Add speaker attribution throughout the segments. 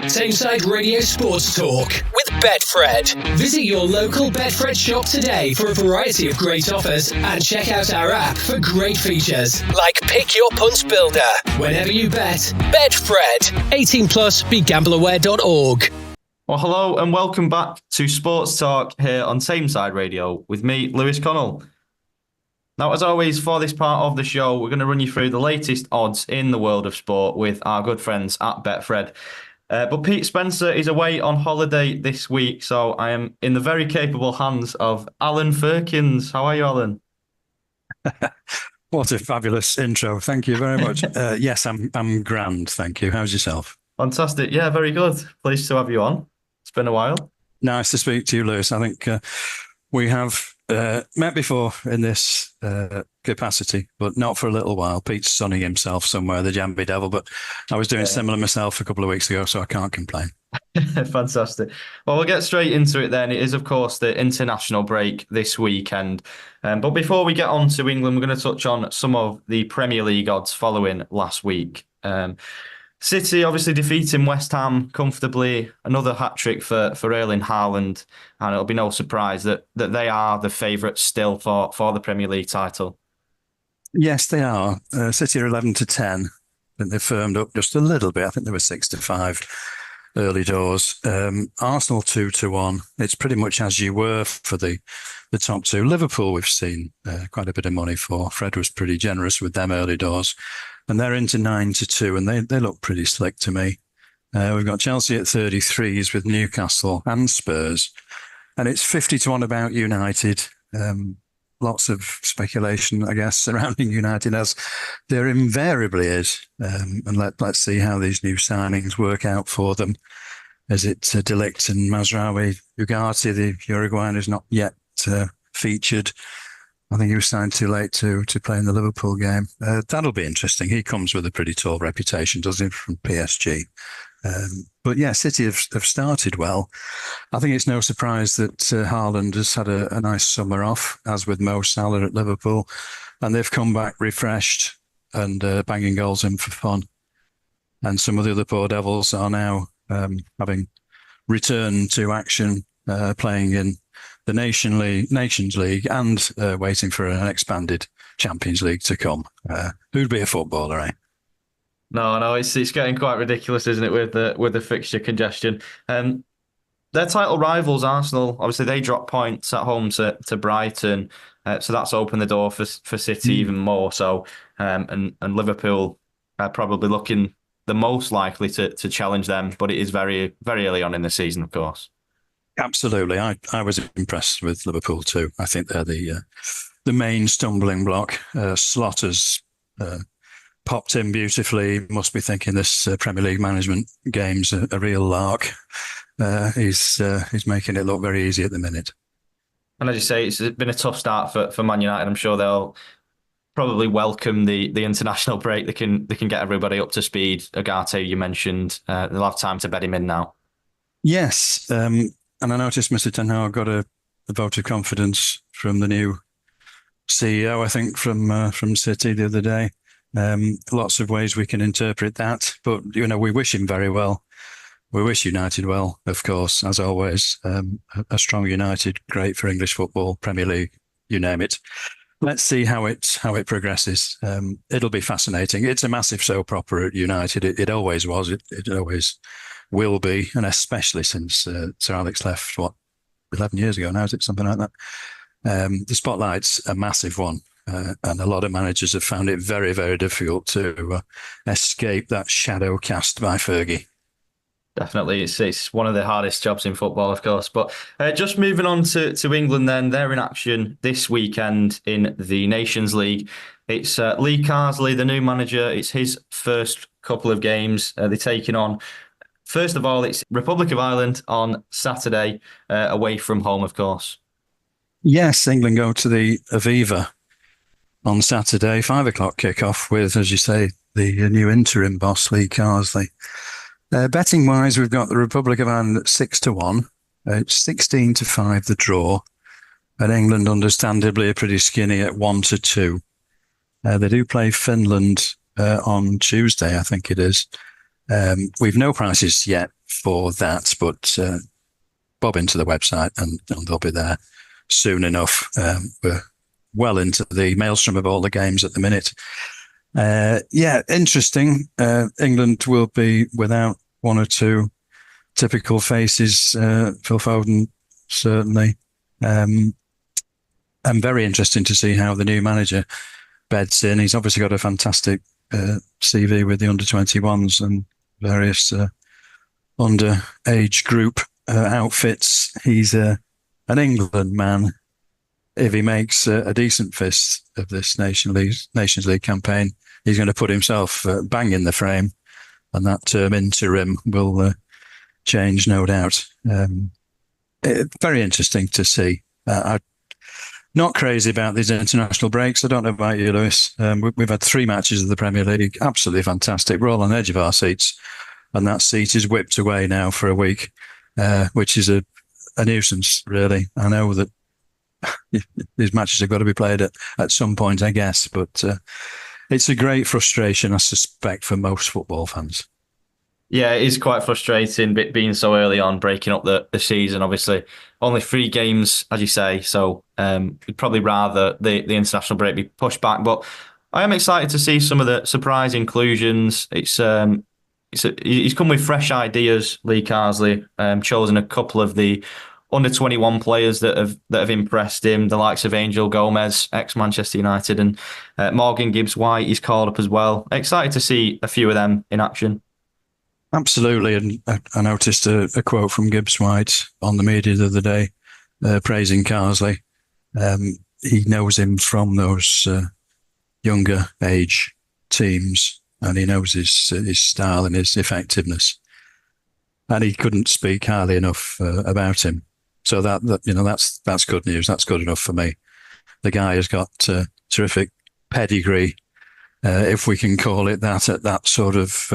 Speaker 1: Tameside Radio Sports Talk with Betfred. Visit your local Betfred shop today for a variety of great offers and check out our app for great features like Pick Your Punt Builder. Whenever you bet, Betfred. 18 plus, begambleaware.org.
Speaker 2: Well, hello and welcome back to Sports Talk here on Tameside Radio with me, Lewis Connell. Now, as always, for this part of the show, we're going to run you through the latest odds in the world of sport with our good friends at Betfred. But Pete Spencer is away on holiday this week, so I am in the very capable hands of Alan Firkins. How are you, Alan?
Speaker 3: What a fabulous intro. Thank you very much. Yes, I'm grand, thank you. How's yourself? Fantastic.
Speaker 2: Yeah, very good. Pleased to have you on. It's been a while.
Speaker 3: Nice to speak to you, Lewis. I think we have met before in this capacity, but not for a little while. Pete's sunning himself somewhere, the Jambi Devil, but I was doing similar myself a couple of weeks ago, so I can't complain.
Speaker 2: Fantastic. Well, we'll get straight into it then. It is, of course, the international break this weekend. But before we get on to England, we're going to touch on some of the Premier League odds following last week. City obviously defeating West Ham comfortably, another hat-trick for Erling Haaland, and it'll be no surprise that they are the favourites still for the Premier League title.
Speaker 3: Yes, they are. City are 11-10. I think they firmed up just a little bit. I think they were 6-5 early doors. Arsenal 2-1. It's pretty much as you were for the top two. Liverpool we've seen quite a bit of money for. Fred was pretty generous with them early doors. And they're into 9-2, and they look pretty slick to me. We've got Chelsea at 33s with Newcastle and Spurs. And it's 50-1 about United. Lots of speculation, I guess, surrounding United, as there invariably is. And let's see how these new signings work out for them. Is it De Ligt and Mazraoui? Ugarte, the Uruguayan, is not yet featured. I think he was signed too late to play in the Liverpool game. That'll be interesting. He comes with a pretty tall reputation, doesn't he, from PSG. But yeah, City have started well. I think it's no surprise that Haaland has had a nice summer off, as with Mo Salah at Liverpool. And they've come back refreshed and banging goals in for fun. And some of the other poor devils are now having returned to action, playing in the Nations League and waiting for an expanded Champions League to come. Who'd be a footballer, eh?
Speaker 2: No, it's getting quite ridiculous, isn't it, with the fixture congestion? Their title rivals, Arsenal, obviously they dropped points at home to Brighton, so that's opened the door for City even more. So, and Liverpool are probably looking the most likely to challenge them, but it is very, very early on in the season, of course.
Speaker 3: Absolutely. I was impressed with Liverpool too. I think they're the main stumbling block. Slaughter's popped in beautifully. Must be thinking this Premier League management game's a real lark. He's making it look very easy at the minute.
Speaker 2: And as you say, it's been a tough start for Man United. I'm sure they'll probably welcome the international break. They can get everybody up to speed. Ugarte, you mentioned, they'll have time to bed him in now.
Speaker 3: Yes. And I noticed Mr. Ten Hag got a vote of confidence from the new CEO, I think, from City the other day. Lots of ways we can interpret that, but we wish him very well. We wish United well, of course, as always. A strong United, great for English football, Premier League, you name it. Let's see how it progresses. It'll be fascinating. It's a massive soap opera at United. It always was. It always will be, and especially since Sir Alex left, 11 years ago now, is it something like that? The spotlight's a massive one, and a lot of managers have found it very, very difficult to escape that shadow cast by Fergie.
Speaker 2: Definitely, it's one of the hardest jobs in football, of course. But just moving on to England then, they're in action this weekend in the Nations League. It's Lee Carsley, the new manager. It's his first couple of games. They're taking on, first of all, it's Republic of Ireland on Saturday, away from home, of course.
Speaker 3: Yes, England go to the Aviva on Saturday, 5 o'clock kickoff with, as you say, the new interim boss, Lee Carsley. Betting wise, we've got the Republic of Ireland at 6-1. It's 16-5 the draw. And England, understandably, are pretty skinny at 1-2. They do play Finland on Tuesday, I think it is. We've no prices yet for that, but bob into the website and they'll be there soon enough. We're well into the maelstrom of all the games at the minute. Interesting. England will be without one or two typical faces. Phil Foden, certainly. And very interesting to see how the new manager beds in. He's obviously got a fantastic CV with the under-21s and various underage group outfits. He's an England man. If he makes a decent fist of this Nations League campaign, he's going to put himself bang in the frame, and that term interim will change, no doubt. Very interesting to see. I'm not crazy about these international breaks. I don't know about you, Lewis. We've had 3 matches of the Premier League. Absolutely fantastic. We're all on the edge of our seats, and that seat is whipped away now for a week, which is a nuisance, really. I know that these matches have got to be played at some point, I guess, but it's a great frustration, I suspect, for most football fans.
Speaker 2: Yeah, it is quite frustrating being so early on, breaking up the season. Obviously, only 3 games, as you say, so we'd probably rather the international break be pushed back. But I am excited to see some of the surprise inclusions. He's come with fresh ideas, Lee Carsley, chosen a couple of the under-21 players that have impressed him, the likes of Angel Gomez, ex-Manchester United, and Morgan Gibbs-White he's called up as well. Excited to see a few of them in action.
Speaker 3: Absolutely, and I noticed a quote from Gibbs-White on the media the other day, praising Carsley. He knows him from those younger age teams, and he knows his style and his effectiveness. And he couldn't speak highly enough about him. So that's good news. That's good enough for me. The guy has got terrific pedigree, if we can call it that, at that sort of,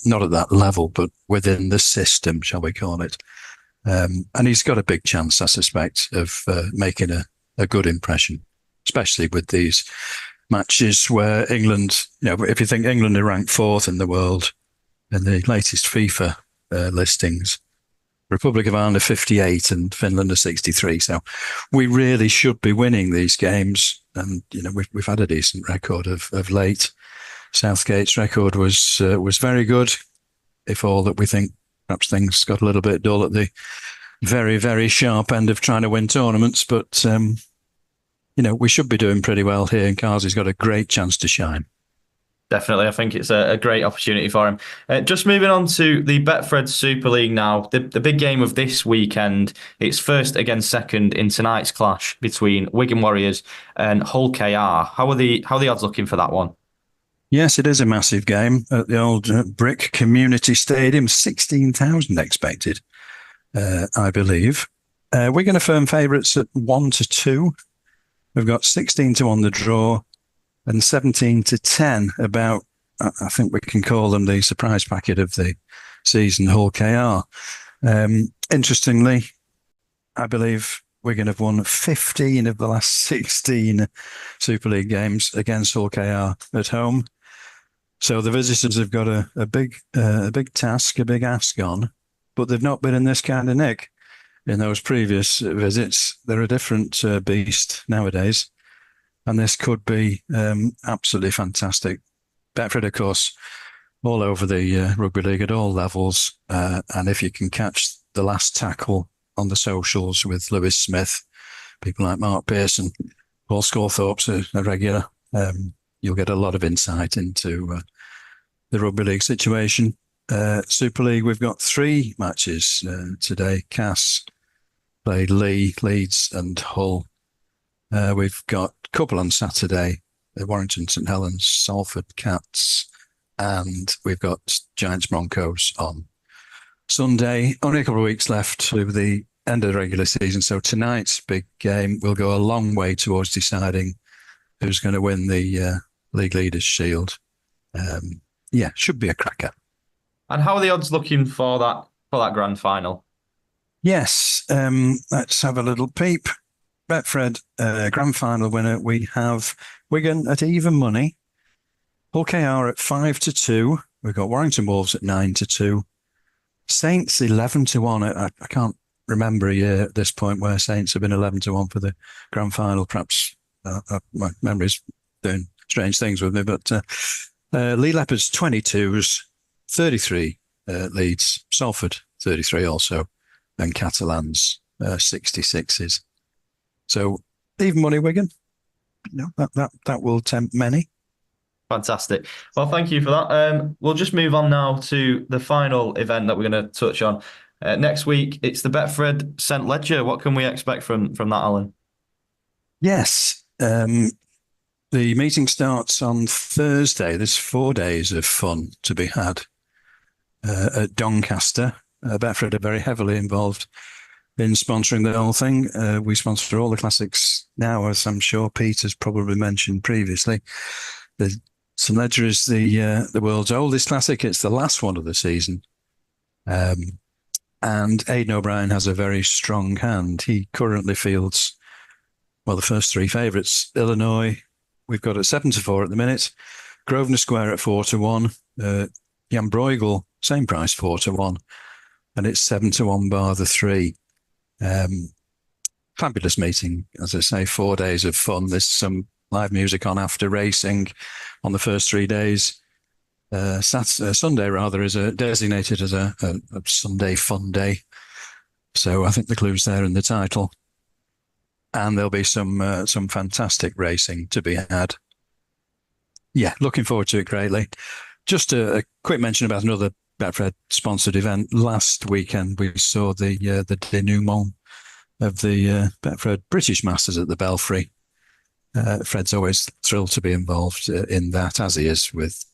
Speaker 3: not at that level, but within the system, shall we call it. And he's got a big chance, I suspect, of making a good impression, especially with these matches where England, if you think England are ranked 4th in the world in the latest FIFA listings, Republic of Ireland are 58 and Finland are 63. So we really should be winning these games. And, we've had a decent record of late. Southgate's record was very good, if all that we think perhaps things got a little bit dull at the very, very sharp end of trying to win tournaments. But, we should be doing pretty well here, and Carsley's got a great chance to shine.
Speaker 2: Definitely. I think it's a great opportunity for him. Just moving on to the Betfred Super League now. The big game of this weekend. It's first against second in tonight's clash between Wigan Warriors and Hull KR. How are the odds looking for that one?
Speaker 3: Yes, it is a massive game at the old Brick Community Stadium. 16,000 expected, I believe. Wigan are firm favourites at 1-2. We've got 16-1 on the draw, and 17-10 about, I think we can call them the surprise packet of the season, Hull KR. Interestingly, I believe Wigan have won 15 of the last 16 Super League games against Hull KR at home. So the visitors have got a big task, a big ask on, but they've not been in this kind of nick in those previous visits. They're a different beast nowadays. And this could be absolutely fantastic. Betfred, of course, all over the rugby league at all levels. And if you can catch the last tackle on the socials with Lewis Smith, people like Mark Pearson, Paul Scorthorpe's a regular, you'll get a lot of insight into the rugby league situation. Super League, we've got 3 matches today. Cass played Leeds and Hull. We've got a couple on Saturday, Warrington St Helens, Salford Cats, and we've got Giants Broncos on Sunday. Only a couple of weeks left to the end of the regular season, so tonight's big game will go a long way towards deciding who's going to win the League Leaders' Shield. Should be a cracker.
Speaker 2: And how are the odds looking for that grand final?
Speaker 3: Yes, let's have a little peep. Betfred grand final winner, we have Wigan at even money, Hull KR at 5-2, We've got Warrington Wolves at 9-2. Saints 11-1. I can't remember a year at this point where Saints have been 11-1 for the grand final. Perhaps my memory's doing strange things with me, but Lee Leopards 22s, 33 Leeds, Salford 33 also, and Catalans 66s. So even money Wigan, that will tempt many.
Speaker 2: Fantastic. Well, thank you for that. We'll just move on now to the final event that we're going to touch on. Next week, it's the Betfred St Ledger. What can we expect from that, Alan?
Speaker 3: Yes. The meeting starts on Thursday. There's 4 days of fun to be had at Doncaster. Betfred are very heavily involved in sponsoring the whole thing. We sponsor all the classics now, as I'm sure Pete has probably mentioned previously. The St Ledger is the world's oldest classic. It's the last one of the season. And Aidan O'Brien has a very strong hand. He currently fields, the first three favourites. Illinois, we've got at 7-4 at the minute. Grosvenor Square at 4-1. Jan Bruegel, same price, 4-1. And it's 7-1 bar the 3. Fabulous meeting, as I say, 4 days of fun. There's some live music on after racing on the first 3 days. Sunday rather is designated as a Sunday fun day. So I think the clue's there in the title. And there'll be some fantastic racing to be had. Yeah, looking forward to it greatly. Just a quick mention about another Betfred sponsored event. Last weekend we saw the denouement of the Betfred British Masters at the Belfry. Fred's always thrilled to be involved in that, as he is with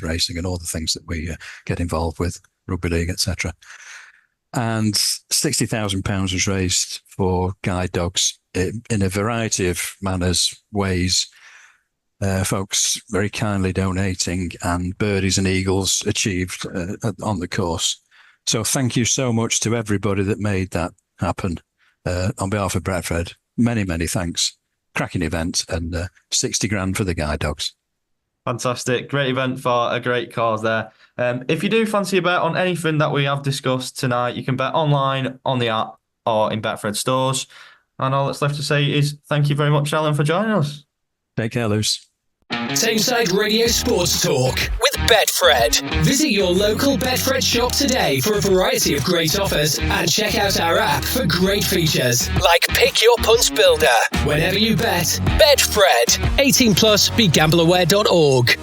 Speaker 3: racing and all the things that we get involved with, rugby league, etc. And £60,000 was raised for guide dogs in a variety of manners, ways. Folks very kindly donating, and birdies and eagles achieved on the course. So thank you so much to everybody that made that happen. On behalf of Betfred, many, many thanks. Cracking event, and 60 grand for the guide dogs.
Speaker 2: Fantastic. Great event for a great cause there. If you do fancy a bet on anything that we have discussed tonight, you can bet online, on the app, or in Betfred stores. And all that's left to say is thank you very much, Alan, for joining us.
Speaker 3: Take care, Luce.
Speaker 1: Tameside Radio Sports Talk with Betfred. Visit your local Betfred shop today for a variety of great offers, and check out our app for great features like Pick Your Punt Builder. Whenever you bet, Betfred. 18+, begambleaware.org.